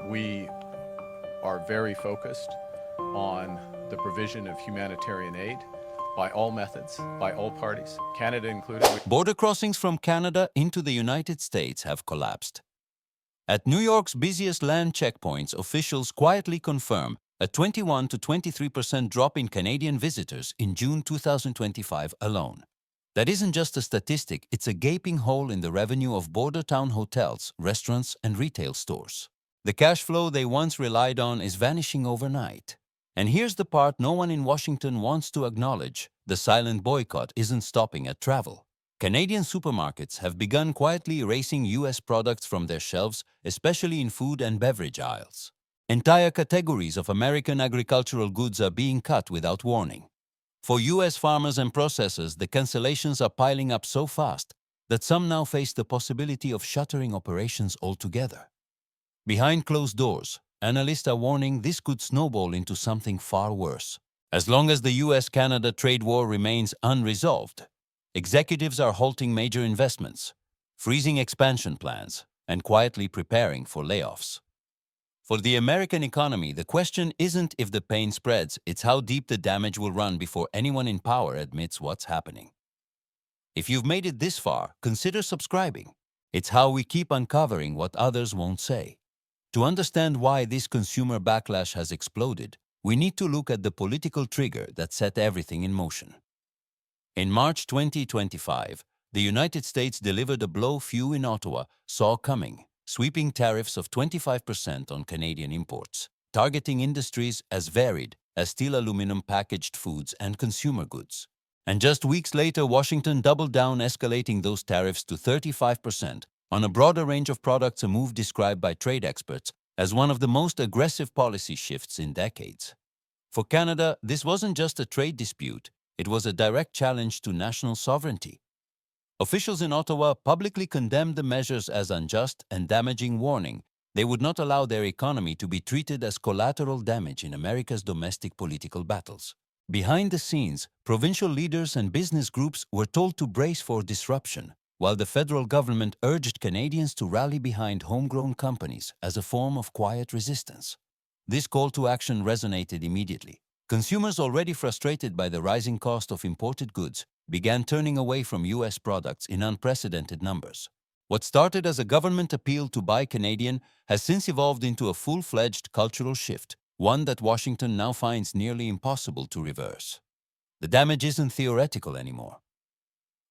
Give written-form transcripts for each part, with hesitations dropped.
We are very focused on the provision of humanitarian aid by all methods, by all parties, Canada included. Border crossings from Canada into the United States have collapsed. At New York's busiest land checkpoints, officials quietly confirm a 21 to 23% drop in Canadian visitors in June 2025 alone. That isn't just a statistic, it's a gaping hole in the revenue of border town hotels, restaurants, and retail stores. The cash flow they once relied on is vanishing overnight. And here's the part no one in Washington wants to acknowledge: the silent boycott isn't stopping at travel. Canadian supermarkets have begun quietly erasing U.S. products from their shelves, especially in food and beverage aisles. Entire categories of American agricultural goods are being cut without warning. For U.S. farmers and processors, the cancellations are piling up so fast that some now face the possibility of shuttering operations altogether. Behind closed doors, analysts are warning this could snowball into something far worse. As long as the US-Canada trade war remains unresolved, executives are halting major investments, freezing expansion plans, and quietly preparing for layoffs. For the American economy, the question isn't if the pain spreads, it's how deep the damage will run before anyone in power admits what's happening. If you've made it this far, consider subscribing. It's how we keep uncovering what others won't say. To understand why this consumer backlash has exploded, we need to look at the political trigger that set everything in motion. In March 2025, the United States delivered a blow few in Ottawa saw coming, sweeping tariffs of 25% on Canadian imports, targeting industries as varied as steel, aluminum, packaged foods, and consumer goods. And just weeks later, Washington doubled down, escalating those tariffs to 35% on a broader range of products, a move described by trade experts as one of the most aggressive policy shifts in decades. For Canada, this wasn't just a trade dispute, it was a direct challenge to national sovereignty. Officials in Ottawa publicly condemned the measures as unjust and damaging, warning they would not allow their economy to be treated as collateral damage in America's domestic political battles. Behind the scenes, provincial leaders and business groups were told to brace for disruption, while the federal government urged Canadians to rally behind homegrown companies as a form of quiet resistance. This call to action resonated immediately. Consumers, already frustrated by the rising cost of imported goods, began turning away from U.S. products in unprecedented numbers. What started as a government appeal to buy Canadian has since evolved into a full-fledged cultural shift, one that Washington now finds nearly impossible to reverse. The damage isn't theoretical anymore.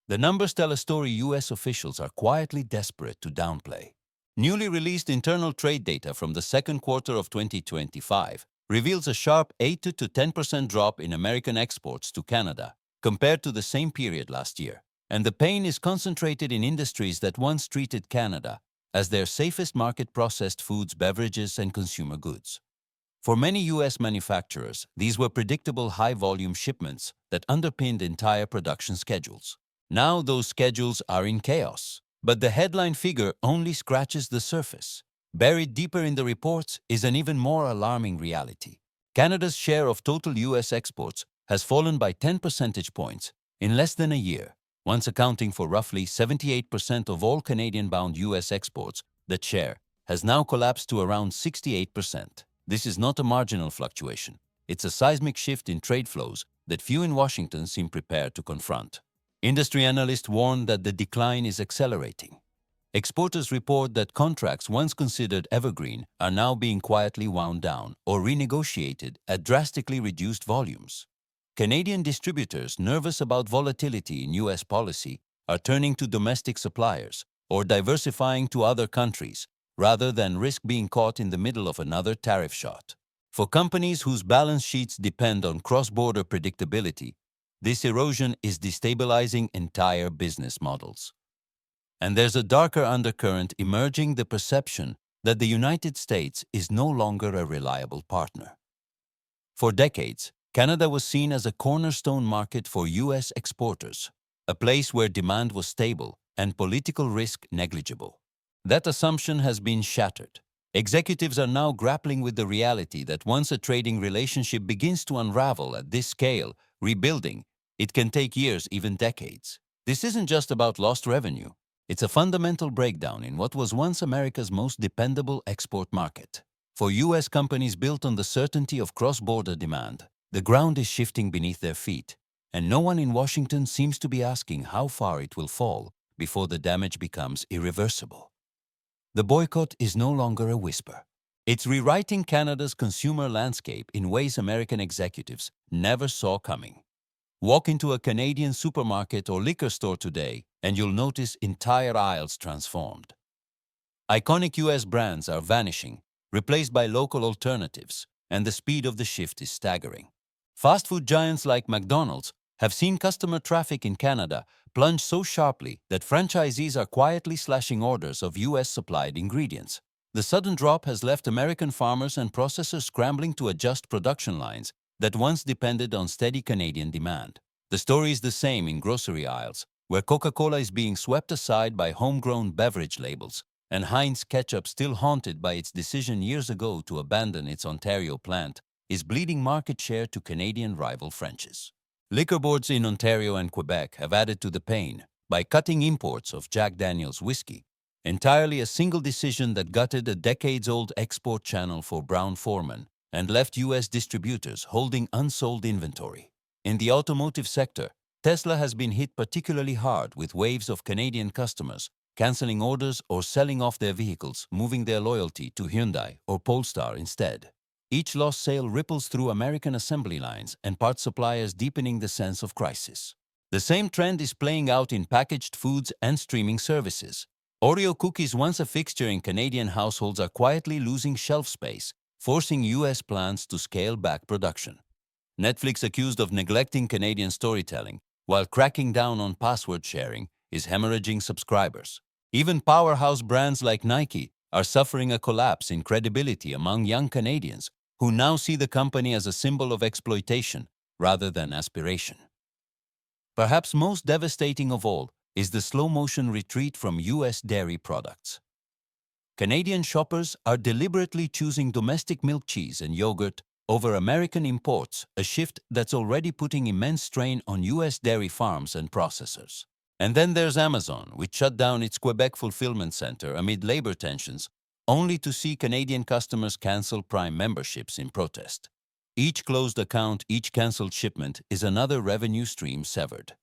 The numbers tell a story U.S. officials are quietly desperate to downplay. Newly released internal trade data from the second quarter of 2025 reveals a sharp 8 to 10% drop in American exports to Canada compared to the same period last year. And the pain is concentrated in industries that once treated Canada as their safest market: processed foods, beverages, and consumer goods. For many U.S. manufacturers, these were predictable high-volume shipments that underpinned entire production schedules. Now those schedules are in chaos, but the headline figure only scratches the surface. Buried deeper in the reports is an even more alarming reality. Canada's share of total U.S. exports has fallen by 10 percentage points in less than a year. Once accounting for roughly 78% of all Canadian-bound U.S. exports, that share has now collapsed to around 68%. This is not a marginal fluctuation. It's a seismic shift in trade flows that few in Washington seem prepared to confront. Industry analysts warn that the decline is accelerating. Exporters report that contracts once considered evergreen are now being quietly wound down or renegotiated at drastically reduced volumes. Canadian distributors, nervous about volatility in U.S. policy, are turning to domestic suppliers or diversifying to other countries rather than risk being caught in the middle of another tariff shot. For companies whose balance sheets depend on cross-border predictability, this erosion is destabilizing entire business models. And there's a darker undercurrent emerging: the perception that the United States is no longer a reliable partner. For decades, Canada was seen as a cornerstone market for U.S. exporters, a place where demand was stable and political risk negligible. That assumption has been shattered. Executives are now grappling with the reality that once a trading relationship begins to unravel at this scale, rebuilding it can take years, even decades. This isn't just about lost revenue. It's a fundamental breakdown in what was once America's most dependable export market. For US companies built on the certainty of cross-border demand, the ground is shifting beneath their feet, and no one in Washington seems to be asking how far it will fall before the damage becomes irreversible. The boycott is no longer a whisper. It's rewriting Canada's consumer landscape in ways American executives never saw coming. Walk into a Canadian supermarket or liquor store today, and you'll notice entire aisles transformed. Iconic US brands are vanishing, replaced by local alternatives, and the speed of the shift is staggering. Fast food giants like McDonald's have seen customer traffic in Canada plunge so sharply that franchisees are quietly slashing orders of US-supplied ingredients. The sudden drop has left American farmers and processors scrambling to adjust production lines that once depended on steady Canadian demand. The story is the same in grocery aisles, where Coca-Cola is being swept aside by homegrown beverage labels, and Heinz ketchup, still haunted by its decision years ago to abandon its Ontario plant, is bleeding market share to Canadian rival French's. Liquor boards in Ontario and Quebec have added to the pain by cutting imports of Jack Daniel's whiskey, entirely a single decision that gutted a decades-old export channel for Brown-Forman and left US distributors holding unsold inventory. In the automotive sector, Tesla has been hit particularly hard with waves of Canadian customers canceling orders or selling off their vehicles, moving their loyalty to Hyundai or Polestar instead. Each lost sale ripples through American assembly lines and parts suppliers, deepening the sense of crisis. The same trend is playing out in packaged foods and streaming services. Oreo cookies, once a fixture in Canadian households, are quietly losing shelf space, forcing US plants to scale back production. Netflix, accused of neglecting Canadian storytelling while cracking down on password sharing, is hemorrhaging subscribers. Even powerhouse brands like Nike are suffering a collapse in credibility among young Canadians who now see the company as a symbol of exploitation rather than aspiration. Perhaps most devastating of all is the slow-motion retreat from US dairy products. Canadian shoppers are deliberately choosing domestic milk, cheese, and yogurt over American imports, a shift that's already putting immense strain on US dairy farms and processors. And then there's Amazon, which shut down its Quebec fulfillment center amid labor tensions, only to see Canadian customers cancel Prime memberships in protest. Each closed account, each cancelled shipment is another revenue stream severed.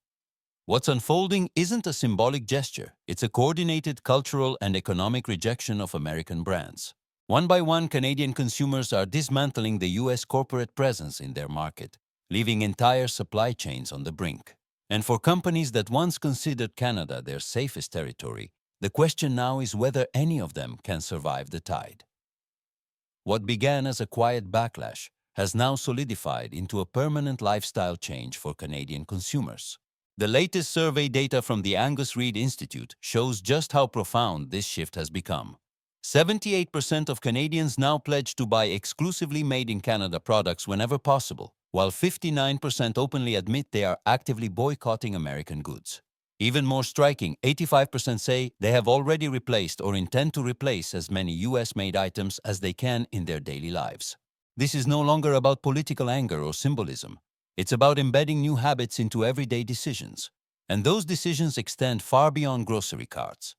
What's unfolding isn't a symbolic gesture, it's a coordinated cultural and economic rejection of American brands. One by one, Canadian consumers are dismantling the US corporate presence in their market, leaving entire supply chains on the brink. And for companies that once considered Canada their safest territory, the question now is whether any of them can survive the tide. What began as a quiet backlash has now solidified into a permanent lifestyle change for Canadian consumers. The latest survey data from the Angus Reid Institute shows just how profound this shift has become. 78% of Canadians now pledge to buy exclusively made-in-Canada products whenever possible, while 59% openly admit they are actively boycotting American goods. Even more striking, 85% say they have already replaced or intend to replace as many US-made items as they can in their daily lives. This is no longer about political anger or symbolism. It's about embedding new habits into everyday decisions. And those decisions extend far beyond grocery carts.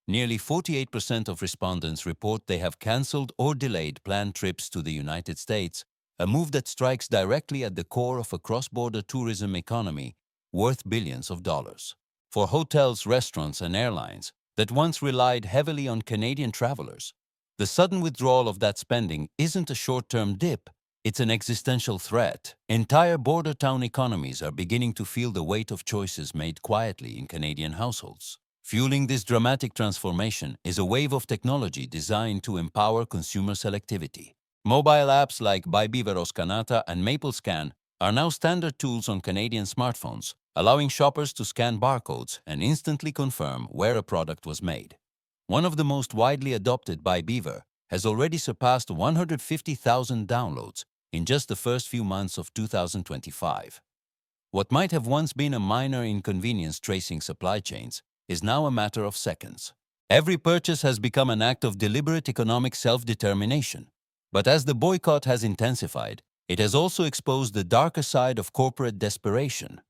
Nearly 48% of respondents report they have cancelled or delayed planned trips to the United States, a move that strikes directly at the core of a cross-border tourism economy worth billions of dollars. For hotels, restaurants, and airlines that once relied heavily on Canadian travelers, the sudden withdrawal of that spending isn't a short-term dip, it's an existential threat. Entire border town economies are beginning to feel the weight of choices made quietly in Canadian households. Fueling this dramatic transformation is a wave of technology designed to empower consumer selectivity. Mobile apps like Bybeaver Scanata and MapleScan are now standard tools on Canadian smartphones, allowing shoppers to scan barcodes and instantly confirm where a product was made. One of the most widely adopted Bybeaver has already surpassed 150,000 downloads in just the first few months of 2025. What might have once been a minor inconvenience tracing supply chains is now a matter of seconds. Every purchase has become an act of deliberate economic self-determination. But as the boycott has intensified, it has also exposed the darker side of corporate desperation.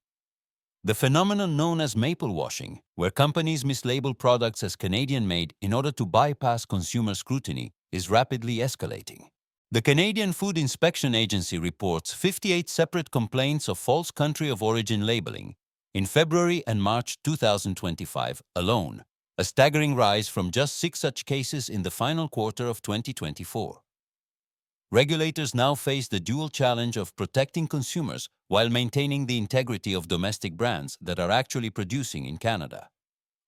The phenomenon known as maple washing, where companies mislabel products as Canadian-made in order to bypass consumer scrutiny, is rapidly escalating. The Canadian Food Inspection Agency reports 58 separate complaints of false country of origin labeling in February and March 2025 alone, a staggering rise from just 6 such cases in the final quarter of 2024. Regulators now face the dual challenge of protecting consumers while maintaining the integrity of domestic brands that are actually producing in Canada.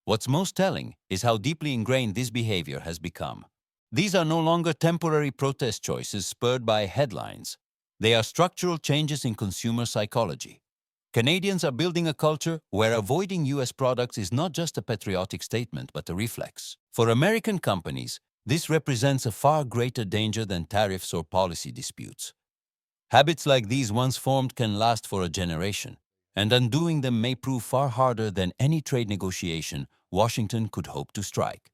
What's most telling is how deeply ingrained this behavior has become. These are no longer temporary protest choices spurred by headlines. They are structural changes in consumer psychology. Canadians are building a culture where avoiding US products is not just a patriotic statement but a reflex. For American companies, this represents a far greater danger than tariffs or policy disputes. Habits like these once formed can last for a generation, and undoing them may prove far harder than any trade negotiation Washington could hope to strike.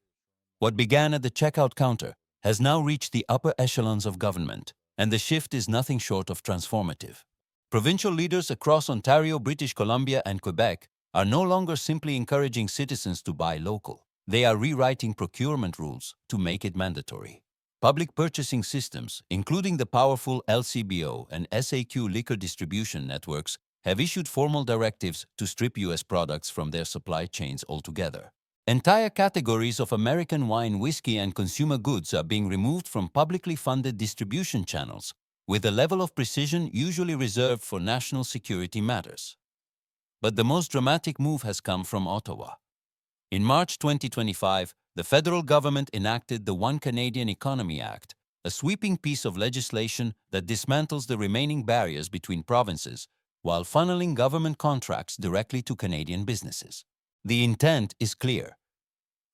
What began at the checkout counter has now reached the upper echelons of government, and the shift is nothing short of transformative. Provincial leaders across Ontario, British Columbia, and Quebec are no longer simply encouraging citizens to buy local. They are rewriting procurement rules to make it mandatory. Public purchasing systems, including the powerful LCBO and SAQ liquor distribution networks, have issued formal directives to strip US products from their supply chains altogether. Entire categories of American wine, whiskey, and consumer goods are being removed from publicly funded distribution channels, with a level of precision usually reserved for national security matters. But the most dramatic move has come from Ottawa. In March 2025, the federal government enacted the One Canadian Economy Act, a sweeping piece of legislation that dismantles the remaining barriers between provinces while funneling government contracts directly to Canadian businesses. The intent is clear.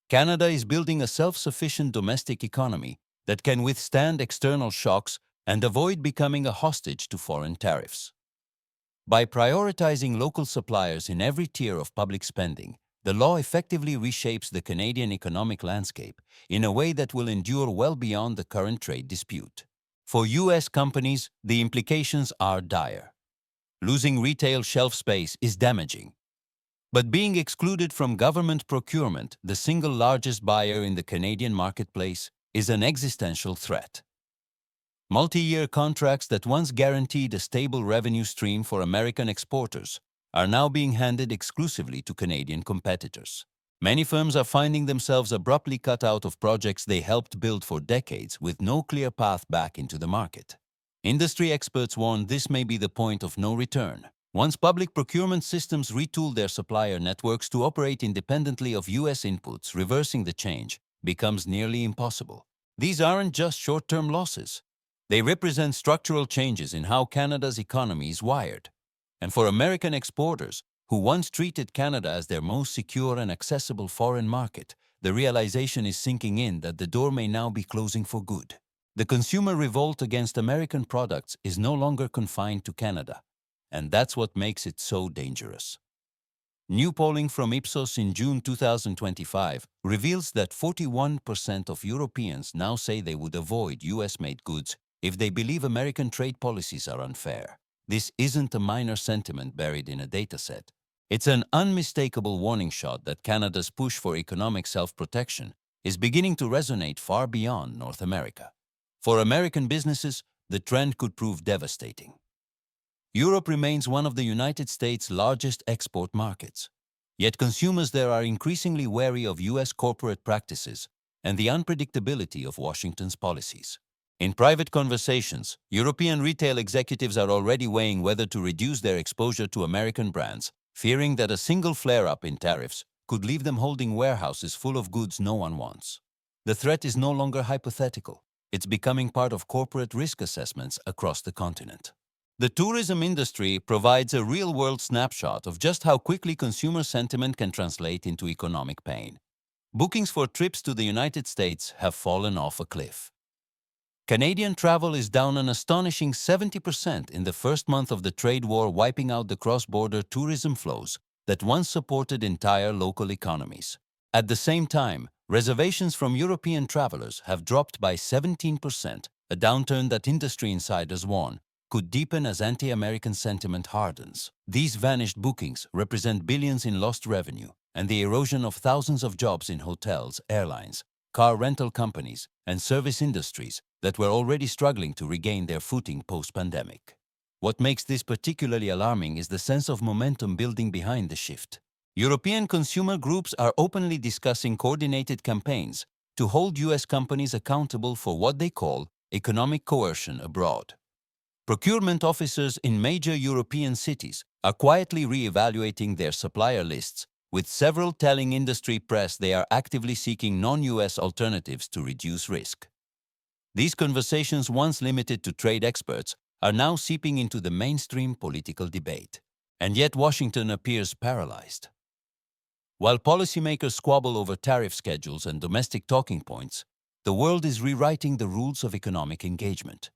Canada is building a self-sufficient domestic economy that can withstand external shocks and avoid becoming a hostage to foreign tariffs. By prioritizing local suppliers in every tier of public spending, the law effectively reshapes the Canadian economic landscape in a way that will endure well beyond the current trade dispute. For US companies, the implications are dire. Losing retail shelf space is damaging. But being excluded from government procurement, the single largest buyer in the Canadian marketplace, is an existential threat. Multi-year contracts that once guaranteed a stable revenue stream for American exporters are now being handed exclusively to Canadian competitors. Many firms are finding themselves abruptly cut out of projects they helped build for decades with no clear path back into the market. Industry experts warn this may be the point of no return. Once public procurement systems retool their supplier networks to operate independently of US inputs, reversing the change becomes nearly impossible. These aren't just short-term losses. They represent structural changes in how Canada's economy is wired. And for American exporters, who once treated Canada as their most secure and accessible foreign market, the realization is sinking in that the door may now be closing for good. The consumer revolt against American products is no longer confined to Canada. And that's what makes it so dangerous. New polling from Ipsos in June 2025 reveals that 41% of Europeans now say they would avoid US-made goods if they believe American trade policies are unfair. This isn't a minor sentiment buried in a dataset. It's an unmistakable warning shot that Canada's push for economic self-protection is beginning to resonate far beyond North America. For American businesses, the trend could prove devastating. Europe remains one of the United States' largest export markets. Yet consumers there are increasingly wary of US corporate practices and the unpredictability of Washington's policies. In private conversations, European retail executives are already weighing whether to reduce their exposure to American brands, fearing that a single flare-up in tariffs could leave them holding warehouses full of goods no one wants. The threat is no longer hypothetical. It's becoming part of corporate risk assessments across the continent. The tourism industry provides a real-world snapshot of just how quickly consumer sentiment can translate into economic pain. Bookings for trips to the United States have fallen off a cliff. Canadian travel is down an astonishing 70% in the first month of the trade war, wiping out the cross-border tourism flows that once supported entire local economies. At the same time, reservations from European travelers have dropped by 17%, a downturn that industry insiders warn could deepen as anti-American sentiment hardens. These vanished bookings represent billions in lost revenue and the erosion of thousands of jobs in hotels, airlines, car rental companies, and service industries that were already struggling to regain their footing post-pandemic. What makes this particularly alarming is the sense of momentum building behind the shift. European consumer groups are openly discussing coordinated campaigns to hold US companies accountable for what they call economic coercion abroad. Procurement officers in major European cities are quietly re-evaluating their supplier lists, with several telling industry press they are actively seeking non-US alternatives to reduce risk. These conversations, once limited to trade experts, are now seeping into the mainstream political debate. And yet Washington appears paralyzed. While policymakers squabble over tariff schedules and domestic talking points, the world is rewriting the rules of economic engagement.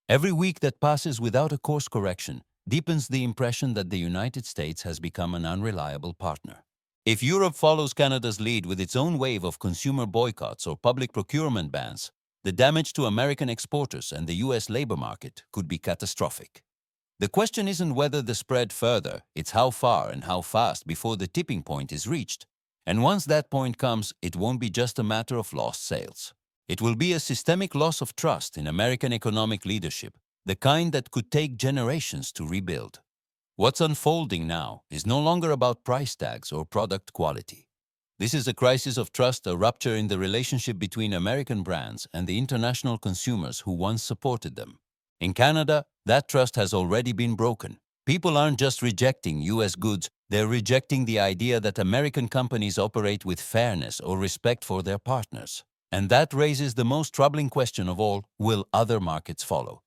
Every week that passes without a course correction deepens the impression that the United States has become an unreliable partner. If Europe follows Canada's lead with its own wave of consumer boycotts or public procurement bans, the damage to American exporters and the US labor market could be catastrophic. The question isn't whether the spread further, it's how far and how fast before the tipping point is reached. And once that point comes, it won't be just a matter of lost sales. It will be a systemic loss of trust in American economic leadership, the kind that could take generations to rebuild. What's unfolding now is no longer about price tags or product quality. This is a crisis of trust, a rupture in the relationship between American brands and the international consumers who once supported them. In Canada, that trust has already been broken. People aren't just rejecting US goods, they're rejecting the idea that American companies operate with fairness or respect for their partners. And that raises the most troubling question of all: will other markets follow?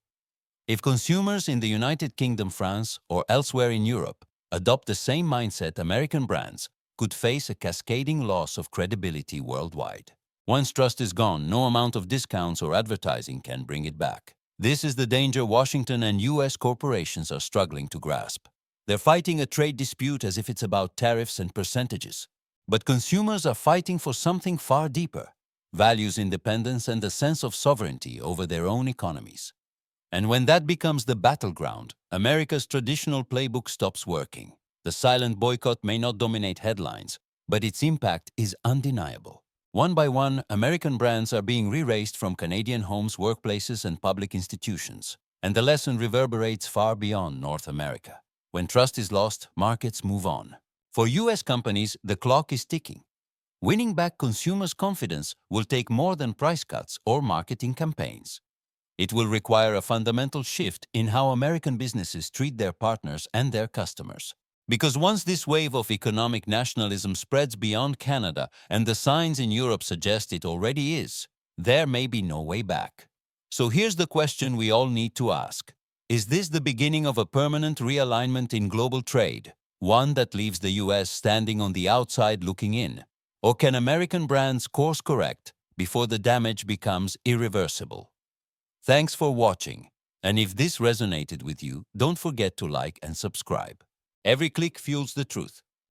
If consumers in the United Kingdom, France, or elsewhere in Europe adopt the same mindset, American brands could face a cascading loss of credibility worldwide. Once trust is gone, no amount of discounts or advertising can bring it back. This is the danger Washington and US corporations are struggling to grasp. They're fighting a trade dispute as if it's about tariffs and percentages. But consumers are fighting for something far deeper: values, independence, and a sense of sovereignty over their own economies. And when that becomes the battleground, America's traditional playbook stops working. The silent boycott may not dominate headlines, but its impact is undeniable. One by one, American brands are being erased from Canadian homes, workplaces, and public institutions. And the lesson reverberates far beyond North America. When trust is lost, markets move on. For US companies, the clock is ticking. Winning back consumers' confidence will take more than price cuts or marketing campaigns. It will require a fundamental shift in how American businesses treat their partners and their customers. Because once this wave of economic nationalism spreads beyond Canada, and the signs in Europe suggest it already is, there may be no way back. So here's the question we all need to ask. Is this the beginning of a permanent realignment in global trade, one that leaves the US standing on the outside looking in? Or can American brands course correct before the damage becomes irreversible? Thanks for watching, and if this resonated with you, don't forget to like and subscribe. Every click fuels the truth,